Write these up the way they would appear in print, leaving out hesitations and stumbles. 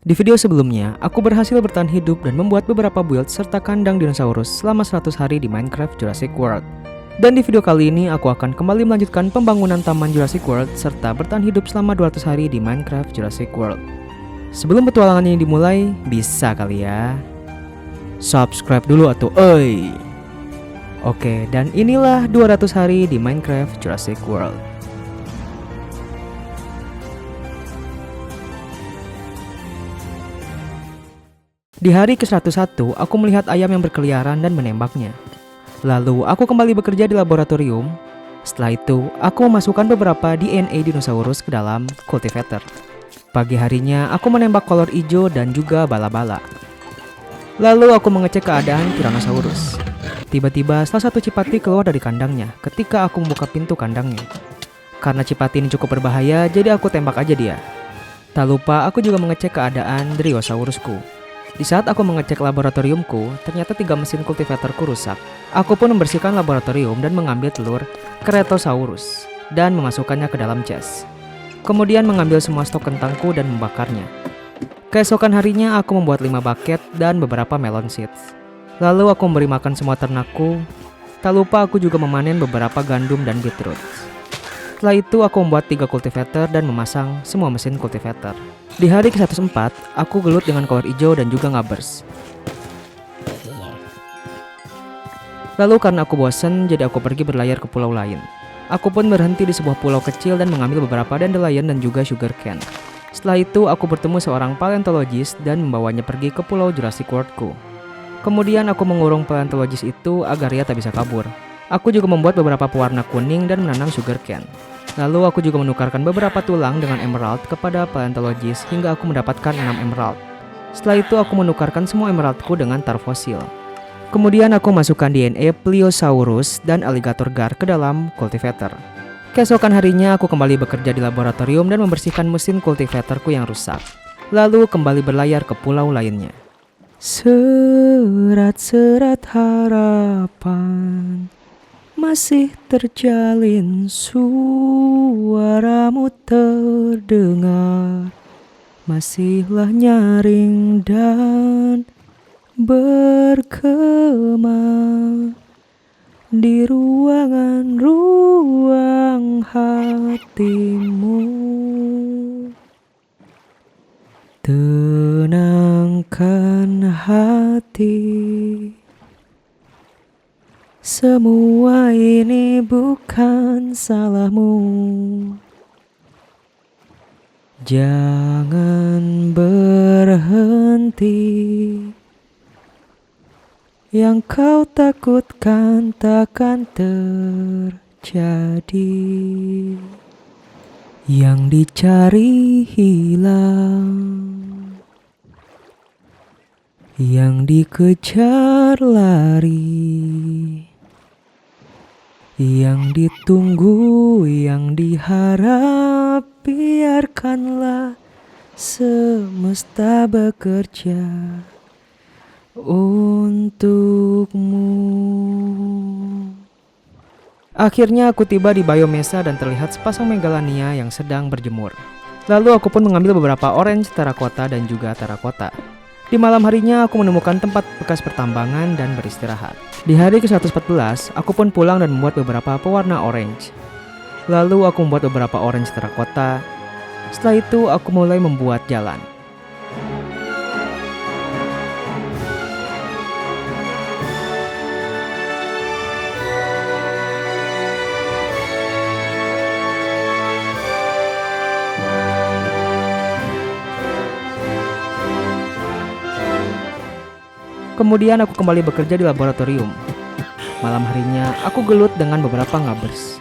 Di video sebelumnya, aku berhasil bertahan hidup dan membuat beberapa build serta kandang dinosaurus selama 100 hari di Minecraft Jurassic World. Dan di video kali ini aku akan kembali melanjutkan pembangunan taman Jurassic World serta bertahan hidup selama 200 hari di Minecraft Jurassic World. Sebelum petualangan ini dimulai, bisa kali ya subscribe dulu atuh oi. Oke, dan inilah 200 hari di Minecraft Jurassic World. Di hari ke-101, aku melihat ayam yang berkeliaran dan menembaknya. Lalu, aku kembali bekerja di laboratorium. Setelah itu, aku memasukkan beberapa DNA dinosaurus ke dalam cultivator. Pagi harinya, aku menembak kolor hijau dan juga bala-bala. Lalu, aku mengecek keadaan Tyrannosaurus. Tiba-tiba, salah satu cipati keluar dari kandangnya ketika aku membuka pintu kandangnya. Karena cipati ini cukup berbahaya, jadi aku tembak aja dia. Tak lupa, aku juga mengecek keadaan Dryosaurusku. Di saat aku mengecek laboratoriumku, ternyata 3 mesin kultivatorku rusak. Aku pun membersihkan laboratorium dan mengambil telur Keratosaurus dan memasukkannya ke dalam chest. Kemudian mengambil semua stok kentangku dan membakarnya. Keesokan harinya aku membuat 5 bucket dan beberapa melon seeds. Lalu aku memberi makan semua ternakku. Tak lupa aku juga memanen beberapa gandum dan beetroot. Setelah itu aku membuat 3 cultivator dan memasang semua mesin cultivator. Di hari ke-104, aku gelut dengan kolor hijau dan juga ngabers. Lalu karena aku bosen, jadi aku pergi berlayar ke pulau lain. Aku pun berhenti di sebuah pulau kecil dan mengambil beberapa dandelion dan juga sugarcane. Setelah itu, aku bertemu seorang paleontologis dan membawanya pergi ke pulau Jurassic World-ku. Kemudian aku mengurung paleontologis itu agar ia tak bisa kabur. Aku juga membuat beberapa pewarna kuning dan menanam sugarcane. Lalu aku juga menukarkan beberapa tulang dengan emerald kepada paleontologis hingga aku mendapatkan 6 emerald. Setelah itu aku menukarkan semua emeraldku dengan tar fosil. Kemudian aku masukkan DNA Pliosaurus dan alligator gar ke dalam cultivator. Keesokan harinya aku kembali bekerja di laboratorium dan membersihkan mesin cultivatorku yang rusak. Lalu kembali berlayar ke pulau lainnya. Serat-serat harapan masih terjalin, suaramu terdengar, masihlah nyaring dan bergema di ruangan hatimu. Tenangkan hati, semua ini bukan salahmu. Jangan berhenti, yang kau takutkan takkan terjadi. Yang dicari hilang, yang dikejar lari, yang ditunggu, yang diharap, biarkanlah semesta bekerja untukmu. Akhirnya aku tiba di Biomesa dan terlihat sepasang megalania yang sedang berjemur. Lalu aku pun mengambil beberapa orange terracotta dan juga terracotta. Di malam harinya aku menemukan tempat bekas pertambangan dan beristirahat. Di hari ke-114, aku pun pulang dan membuat beberapa pewarna orange. Lalu aku membuat beberapa orange terracotta. Setelah itu aku mulai membuat jalan. Kemudian aku kembali bekerja di laboratorium. Malam harinya aku gelut dengan beberapa ngabers.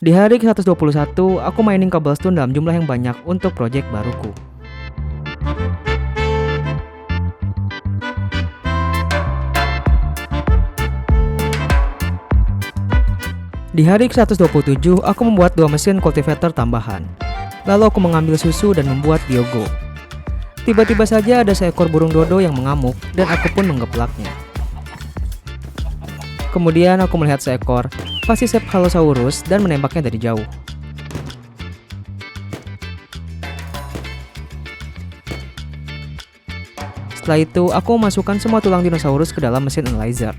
Di hari ke-121, aku mining cobblestone dalam jumlah yang banyak untuk project baruku. Di hari ke-127, aku membuat 2 mesin cultivator tambahan. Lalu aku mengambil susu dan membuat biogo. Tiba-tiba saja ada seekor burung dodo yang mengamuk dan aku pun menggeplaknya. Kemudian aku melihat seekor Pachycephalosaurus dan menembaknya dari jauh. Setelah itu, aku memasukkan semua tulang dinosaurus ke dalam mesin analyzer.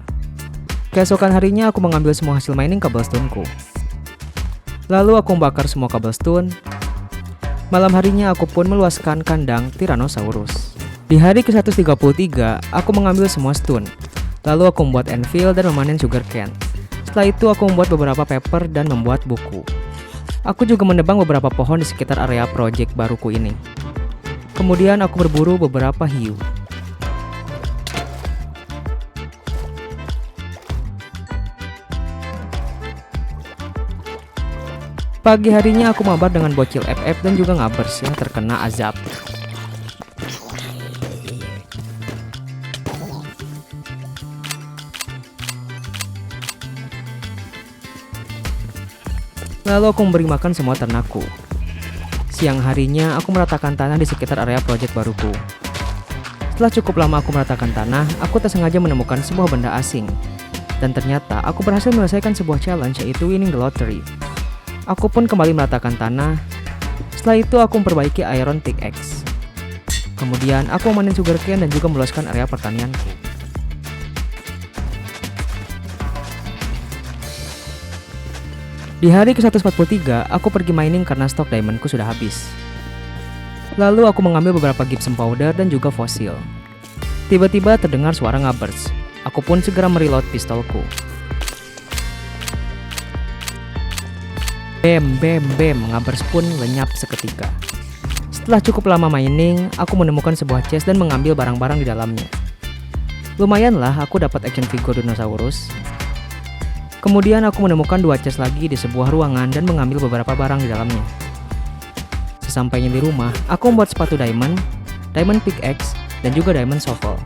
Keesokan harinya, aku mengambil semua hasil mining cobblestone-ku. Lalu aku membakar semua cobblestone. Malam harinya, aku pun meluaskan kandang Tyrannosaurus. Di hari ke-133, aku mengambil semua stone. Lalu aku membuat anvil dan memanen sugarcane. Setelah itu, aku membuat beberapa paper dan membuat buku. Aku juga menebang beberapa pohon di sekitar area project baruku ini. Kemudian aku berburu beberapa hiu. Pagi harinya aku mabar dengan bocil FF dan juga ngabers yang terkena azab. Lalu aku memberi makan semua ternakku. Siang harinya aku meratakan tanah di sekitar area proyek baruku. Setelah cukup lama aku meratakan tanah, aku tak sengaja menemukan sebuah benda asing. Dan ternyata aku berhasil menyelesaikan sebuah challenge, yaitu winning the lottery. Aku pun kembali meratakan tanah. Setelah itu aku memperbaiki iron pickaxe. Kemudian aku memanen sugarcane dan juga meluaskan area pertanianku. Di hari ke-143, aku pergi mining karena stok diamondku sudah habis. Lalu aku mengambil beberapa gypsum powder dan juga fosil. Tiba-tiba terdengar suara ngabers. Aku pun segera mereload pistolku. Bam, bam, bam, ngabers pun lenyap seketika. Setelah cukup lama mining, aku menemukan sebuah chest dan mengambil barang-barang di dalamnya. Lumayanlah aku dapat action figure dinosaurus. Kemudian aku menemukan dua chest lagi di sebuah ruangan dan mengambil beberapa barang di dalamnya. Sesampainya di rumah, aku membuat sepatu diamond pickaxe, dan juga diamond shovel.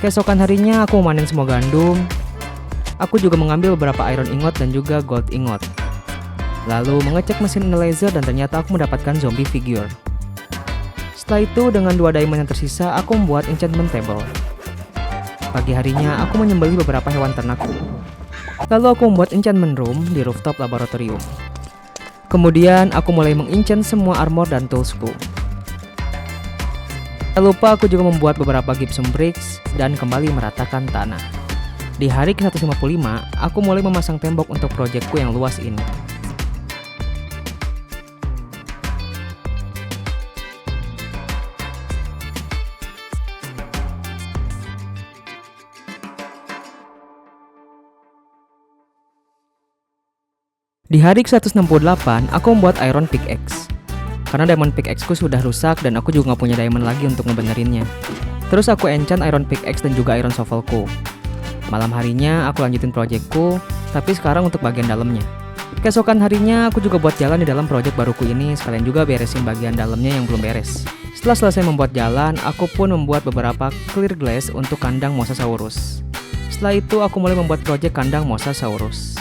Keesokan harinya aku memanen semua gandum. Aku juga mengambil beberapa iron ingot dan juga gold ingot. Lalu mengecek mesin analyzer dan ternyata aku mendapatkan zombie figure. Setelah itu dengan dua diamond yang tersisa aku membuat enchantment table. Pagi harinya aku menyembelih beberapa hewan ternakku. Lalu aku membuat enchantment room di rooftop laboratorium. Kemudian aku mulai mengenchant semua armor dan toolsku. Tak lupa aku juga membuat beberapa gypsum bricks dan kembali meratakan tanah. Di hari ke-155 aku mulai memasang tembok untuk proyekku yang luas ini. Di hari ke-168, aku membuat iron pickaxe. Karena diamond pickaxe-ku sudah rusak dan aku juga gak punya diamond lagi untuk ngebenerinnya. Terus aku enchant iron pickaxe dan juga iron shovelku. Malam harinya aku lanjutin projectku, tapi sekarang untuk bagian dalamnya. Keesokan harinya aku juga buat jalan di dalam project baruku ini, sekalian juga beresin bagian dalamnya yang belum beres. Setelah selesai membuat jalan, aku pun membuat beberapa clear glass untuk kandang Mosasaurus. Setelah itu aku mulai membuat project kandang Mosasaurus.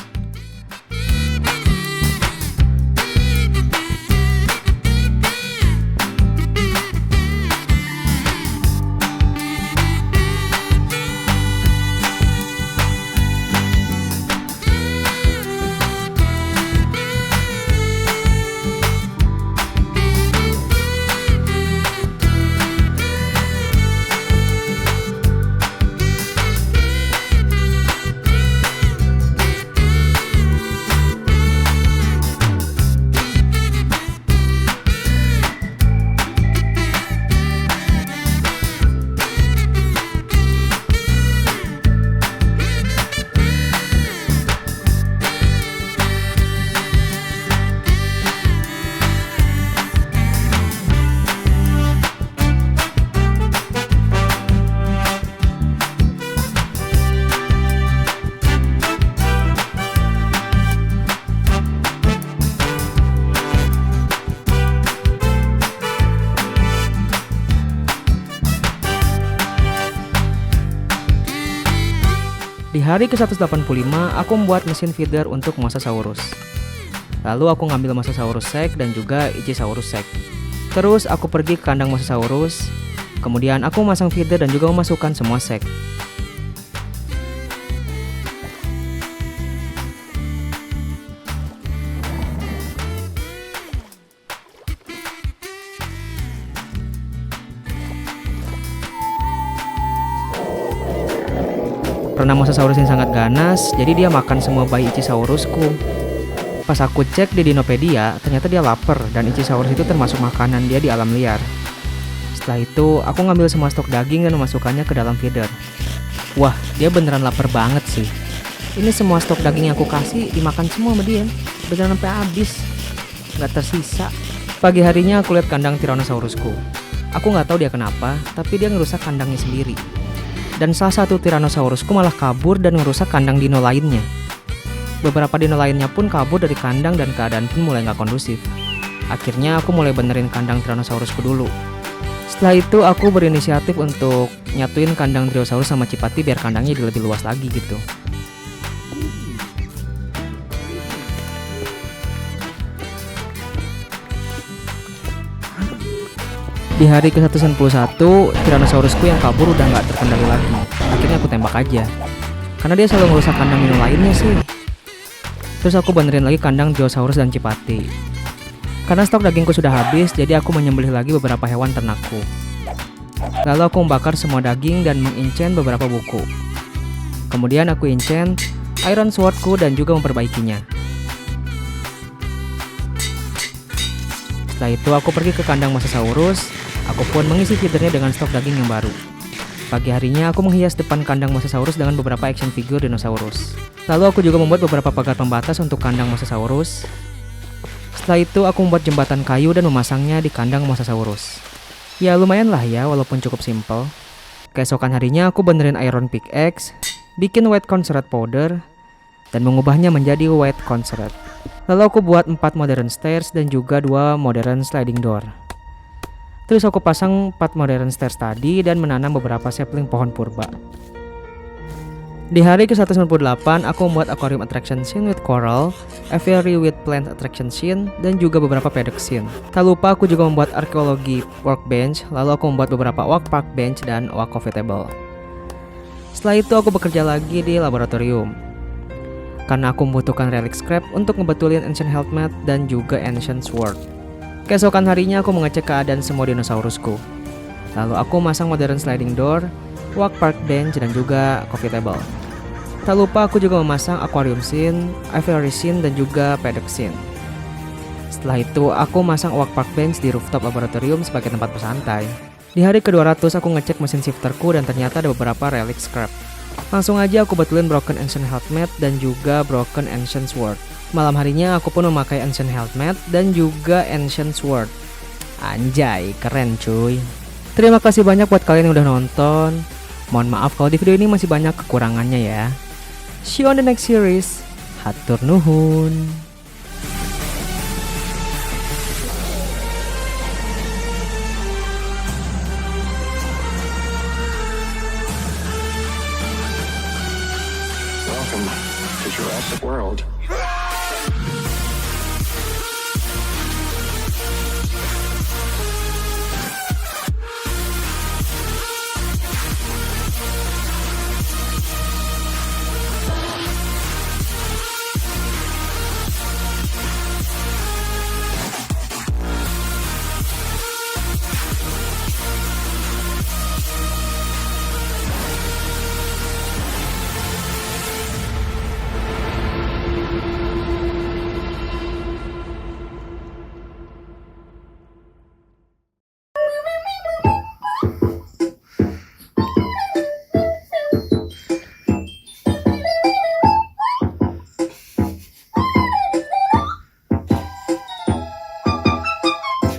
Di hari ke-185, aku membuat mesin feeder untuk Mosasaurus. Lalu aku ngambil Mosasaurus Sack dan juga Ichthyosaurus Sack. Terus aku pergi ke kandang Mosasaurus. Kemudian aku memasang feeder dan juga memasukkan semua sek. Karena Mosasaurus ini sangat ganas, jadi dia makan semua bayi Ichthyosaurusku. Pas aku cek di Dinopedia, ternyata dia lapar dan Ichthyosaurus itu termasuk makanan dia di alam liar. Setelah itu, aku ngambil semua stok daging dan memasukkannya ke dalam feeder. Wah, dia beneran lapar banget sih. Ini semua stok daging yang aku kasih dimakan semua sama dia. Beneran sampai habis, nggak tersisa. Pagi harinya aku lihat kandang Tyrannosaurusku. Aku nggak tahu dia kenapa, tapi dia ngerusak kandangnya sendiri. Dan salah satu Tyrannosaurusku malah kabur dan ngerusak kandang dino lainnya. Beberapa dino lainnya pun kabur dari kandang dan keadaan pun mulai nggak kondusif. Akhirnya aku mulai benerin kandang Tyrannosaurusku dulu. Setelah itu aku berinisiatif untuk nyatuin kandang Driosaurus sama Cipati biar kandangnya jadi lebih luas lagi gitu. Di hari ke-191, Tyrannosaurusku yang kabur udah nggak terkendali lagi. Akhirnya aku tembak aja, karena dia selalu ngerusak kandang dino lainnya sih. Terus aku benerin lagi kandang Driosaurus dan Cipati. Karena stok dagingku sudah habis, jadi aku menyembelih lagi beberapa hewan ternakku. Lalu aku membakar semua daging dan mengenchant beberapa buku. Kemudian aku enchant Iron Swordku dan juga memperbaikinya. Setelah itu aku pergi ke kandang Mosasaurus. Aku pun mengisi feedernya dengan stok daging yang baru. Pagi harinya aku menghias depan kandang Mosasaurus dengan beberapa action figure dinosaurus. Lalu aku juga membuat beberapa pagar pembatas untuk kandang Mosasaurus. Setelah itu aku membuat jembatan kayu dan memasangnya di kandang Mosasaurus. Ya lumayan lah ya, walaupun cukup simple. Keesokan harinya aku benerin iron pickaxe, bikin white concrete powder, dan mengubahnya menjadi white concrete. Lalu aku buat 4 modern stairs dan juga 2 modern sliding door. Terus aku pasang 4 modern stairs tadi dan menanam beberapa sapling pohon purba. Di hari ke-198 aku membuat aquarium attraction scene with coral, aviary with plant attraction scene, dan juga beberapa paddock scene. Tak lupa aku juga membuat archaeology workbench, lalu aku membuat beberapa oak park bench dan oak coffee table. Setelah itu aku bekerja lagi di laboratorium, karena aku membutuhkan relic scrap untuk ngebetulin ancient helmet dan juga ancient sword. Keesokan harinya aku mengecek keadaan semua dinosaurusku. Lalu aku masang modern sliding door, walk park bench, dan juga coffee table. Tak lupa aku juga memasang aquarium scene, aviary scene, dan juga paddock scene. Setelah itu aku masang walk park bench di rooftop laboratorium sebagai tempat bersantai. Di hari ke-200 aku ngecek mesin shifterku dan ternyata ada beberapa relic scrap. Langsung aja aku betulin broken ancient helmet dan juga broken ancient sword. Malam harinya aku pun memakai ancient helmet dan juga ancient sword. Anjay, keren cuy. Terima kasih banyak buat kalian yang udah nonton. Mohon maaf kalau di video ini masih banyak kekurangannya ya. See you on the next series. Hatur nuhun. Welcome to Jurassic World.